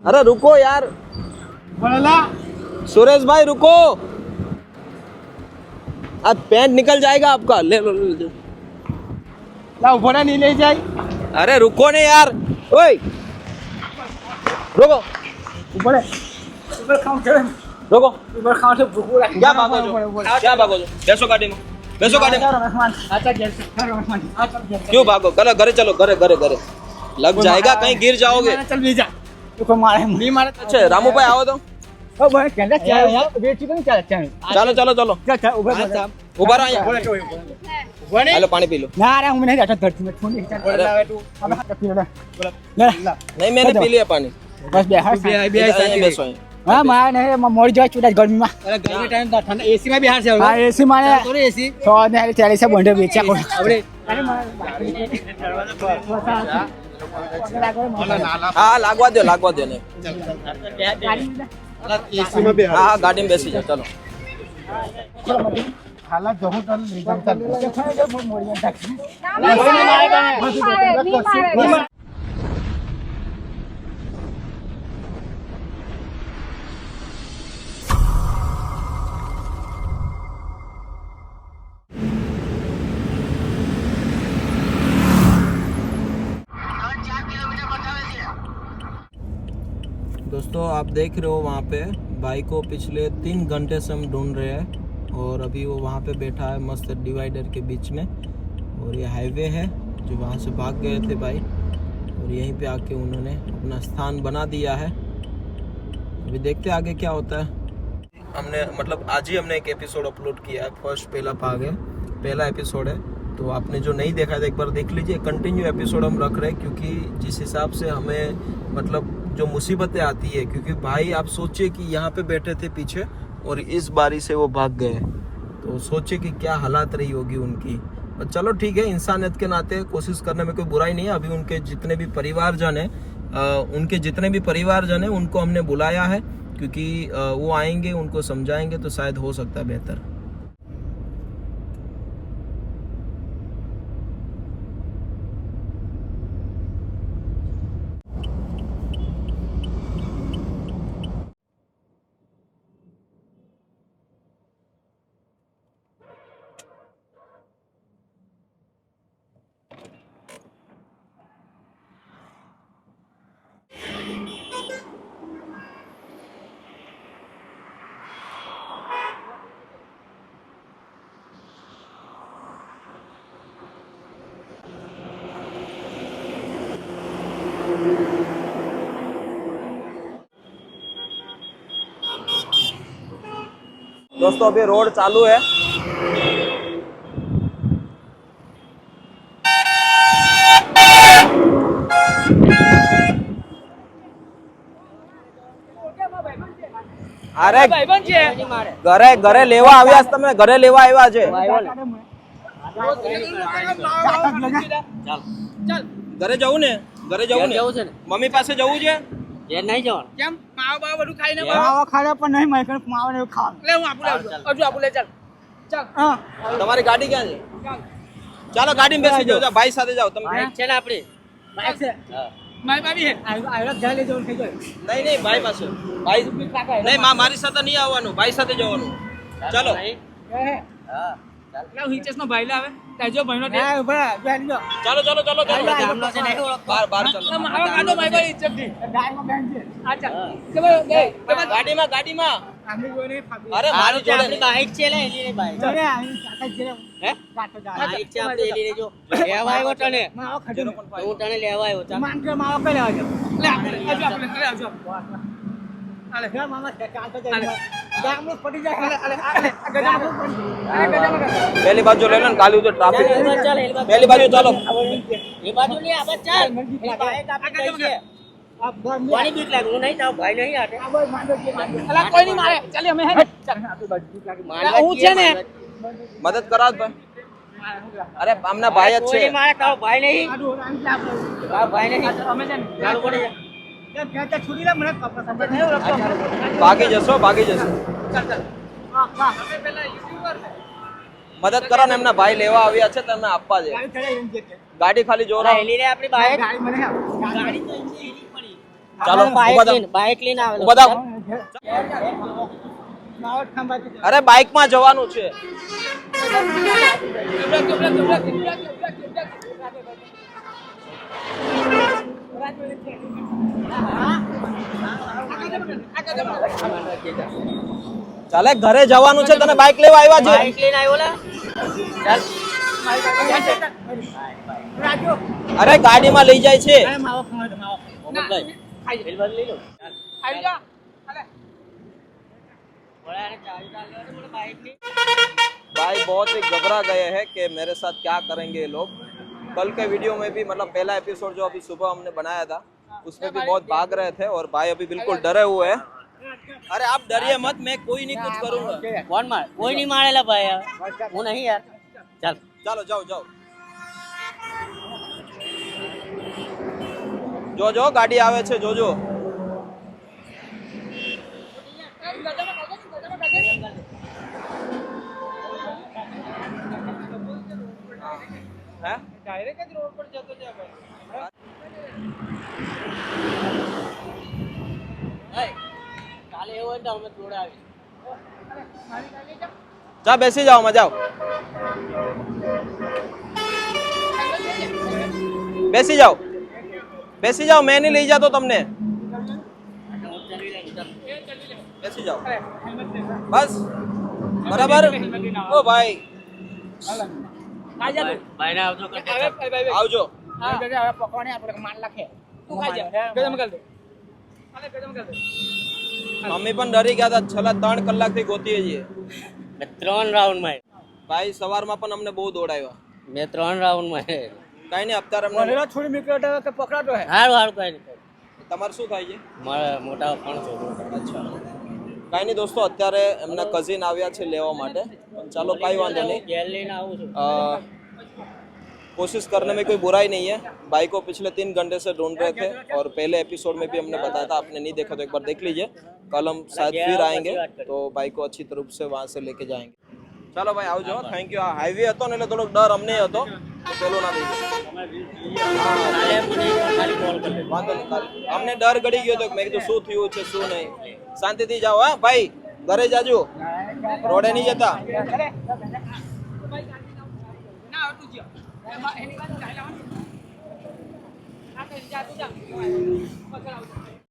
अरे रुको यार, सुरेश भाई रुको, अब पैंट निकल जाएगा आपका। ले लो ले लो। लाओ भरा नहीं ले जाए। अरे रुको ने यार, ओए रुको, ऊपर खाओ रुको। ऊपर खाओ तो भूख लगी। क्या भागो जो, क्या भागो जो, बैसो गाड़ी में, बैसो गाड़ी में। अच्छा क्यों भागो, घरे घरे चलो, घरे घरे घरे लग जाएगा, कहीं गिर जाओगे। चल ले जा। तो मारे नहीं मारे। अच्छा रामू भाई आओ तो। ओ भाई कहना क्या है यार, बेटी को नहीं चल चलो चलो चलो, क्या ऊपर ऊपर आ यहाँ। हेलो पानी पी लो। ना अरे हूं नहीं जाता धरती में छोड़ अरे अब हाथ पी ले ले नहीं मैंने पी लिया पानी। बस बिहार यहीं बैसो यहीं। हां मार नहीं मर जाए चुड़ा गर्मी में। अरे गर्मी के टाइम ठंडा एसी में बिहार से होगा। हां एसी माने थोड़ी एसी 100 ने 40 से बंडे बेचा को अरे हाँ लागवा दो नहीं। एसी में बिहार हाँ गाड़ी में बैसी जाओ चलो। खाला जहू तल ले जाता देखो मोरिया तक नहीं मारेगा। दोस्तों आप देख रहे हो वहाँ पे बाइक को पिछले 3 घंटे से हम ढूंढ रहे हैं और अभी वो वहाँ पे बैठा है मस्त डिवाइडर के बीच में। और ये हाईवे है जो वहाँ से भाग गए थे भाई, और यहीं पे आके उन्होंने अपना स्थान बना दिया है। अभी देखते आगे क्या होता है। हमने मतलब आज ही हमने एक एपिसोड अपलोड किया है, फर्स्ट पहला भाग है, पहला एपिसोड है। तो आपने जो नहीं देखा था एक बार देख लीजिए। कंटिन्यू एपिसोड हम रख रहे हैं क्योंकि जिस हिसाब से हमें मतलब जो मुसीबतें आती है, क्योंकि भाई आप सोचिए कि यहाँ पे बैठे थे पीछे और इस बारी से वो भाग गए, तो सोचिए कि क्या हालात रही होगी उनकी। पर चलो ठीक है, इंसानियत के नाते कोशिश करने में कोई बुराई नहीं है। अभी उनके जितने भी परिवारजन है उनको हमने बुलाया है क्योंकि वो आएंगे, उनको समझाएंगे तो शायद हो सकता है बेहतर। दोस्तों अभी रोड चालू है। अरे घरे घरे लेवा આવ્યા છે તમે, ઘરે લેવા આવ્યા છે। ઘરે જવું ને, ઘરે જવું ને, મમ્મી પાસે જવું છે। ये नहीं जवान કેમ માવા બાવા બધું ખાઈને માવા ખાડા પણ નહીં મારે માવા ને ખાવ લે હું આપું હજુ આપું લે ચાલ ચાલ હા તમારી ગાડી ક્યાં છે? ચાલો ગાડીમાં બેસી જાઓ, ભાઈ સાથે જાઓ તમે। बाइक છે ને આપણી બાઈક છે મારી બાબી હે આયરો ઘરે લઈ જવાનું થઈ જાય। નહીં ભાઈ પાસે, ભાઈ નહીં મારી સાથે નહીં આવવાનું, ભાઈ સાથે જવાનું। ચાલો हां લે હિચેસ નો ભાઈ લાવે તાજો ભાઈનો દે ના ઉભા બેહી જો ચાલો ચાલો ચાલો ચાલો ગામનો છે નહીં ઓળખ બહાર બહાર ચાલો। મારો કાઢો ભાઈ ભાઈ ઇજ્જત થી ગાડીમાં બેન છે આ ચાલ તમે એ ગાડીમાં ગાડીમાં આમી કોઈ નહીં ફાબી અરે મારી જોડે આપણી બાઇક છે ને એની બાઇક જોડે આવી કાકા જે હે કાટો જા બાઇક છે આપણી એની લેજો લેવા આવ્યો તને માવો ખડો હું તને લેવા આવ્યો ચાલ માન કે માવો પે લેવા જો લે હજુ આપણે લે આવજો અલે ઘર મામા કાટો જાય ગામનો પડી જાય અલે અલે ગજામાં પડી पहली बात जो ले लो काली उधर ट्रैफिक चल पहली बात चालो ये बाजू नहीं आवाज चाल बाइक आपकी गई है आप घर में पानी बीक लागे नहीं जाओ भाई नहीं आते अब मानो के अला कोई नहीं मारे चलिए हमें है चल आपकी बात ठीक लागे હું છે ને मदद करा भाई। अरे हमने भाई अच्छे कोई मारे तारो भाई नहीं तारो भाई नहीं અમે છે ને ચાલુ પડી જા ત્યાં ત્યાં છોડી લે મને કપડા સમજ નહીં ઓળખતો भागी जसो भागी जसो। ચાલ ચાલ હા હા અમે પહેલા યુટ્યુબર છે મદદ કરો ને એમના ભાઈ લેવા આવ્યા છે તમને આપવા છે ગાડી ચડાઈ રહી છે ગાડી ખાલી જોરા હેલી રે આપણી બાઈક ગાડી મને ગાડી તો અહીંથી હેલી પડી ચાલો બાઈક લઈને આવેલો ઉભા થાવ. માવટ ખંભાતી અરે બાઇક માં જવાનું છે ચાલે ઘરે જવાનું છે તને બાઇક લેવા આવ્યા છે બાઈક લઈને આવ્યો લા રાજુ અરે ગાડીમાં લઈ જાય છે માવટ ખંભાતી માવટ મોહમ્મદભાઈ બિલ બદલી લો આવી જા અલે બોલા ને ચાવી ચાલ્યો તો બોલે બાઈક ની भाई बहुत ही घबरा गए हैं कि मेरे साथ क्या करेंगे ये लोग कल के वीडियो में भी मतलब पहला एपिसोड जो अभी सुबह हमने बनाया था उसमें भी बहुत भाग रहे थे और भाई अभी बिल्कुल डरे हुए हैं अरे आप डरिए मत मैं कोई नहीं कुछ करूंगा કોણ માર કોઈ નહીં મારેલા ભાઈ હું નહીં યાર ચાલ चलो जाओ जाओ जो जो गाड़ी आवे छे जो जो हैं ડાયરેક્ટ જ રોડ પર જતો છે ભાઈ કાલે એવું હોય તો અમે જોડે આવી जा बैसी जाओ मत जाओ बेसी जाओ मैं नहीं ले जाता तुमने बेसी जाओ बस बराबर ओ भाई ભાઈ ને આવજો કે આવજો હવે પકવાને આપણે માર લાખે તું ખાઈ જા ગજમ કર દે અલે ગજમ કર દે મમ્મી પણ ડરી ગયા હતા છેલ્લા 3 કલાકથી ગોતીએ છીએ મેં 3 રાઉન્ડ માં ભાઈ સવારમાં પણ અમને બહુ દોડાવ્યા મેં 3 રાઉન્ડ માં કાઈ નહીં અત્યારે અમને વનેલા છોડી નીકળ્યો તો કે પકડાતો હે હારું હારું કઈ નહીં તમારે શું થાય છે મારા મોટા પણ છોકરો અચ્છા કાઈ નહીં દોસ્તો અત્યારે એમના કઝિન આવ્યા છે લેવા માટે પણ ચાલો કાઈ વાંધો નહીં ગેલ લઈને આવું છું कोशिश करने में कोई बुराई नहीं है भाई को पिछले 3 घंटे से ढूंढ रहे थे और पहले एपिसोड में भी हमने बताया था आपने नहीं देखा तो एक बार देख लीजिए कल हम शायद फिर आएंगे तो भाई को अच्छी रूप से वहाँ से लेके जाएंगे चलो भाई आवજો थैंक यू हाईवे હતો ને એટલે થોડોક ડર અમને હતો તો પેલો ના થઈ કાલે મને ખાલી કોલ કરી વાંધો નહીં કાલે અમને ડર ગડી ગયો તો મેં કીધું શું થયું છે શું નહીં શાંતિથી જાઓ હા ભાઈ ઘરે જાજો રોડે નહીં જતા ના આવતું જ એની વાત ચાલ્યા આ તો જા તું જા પકડાવ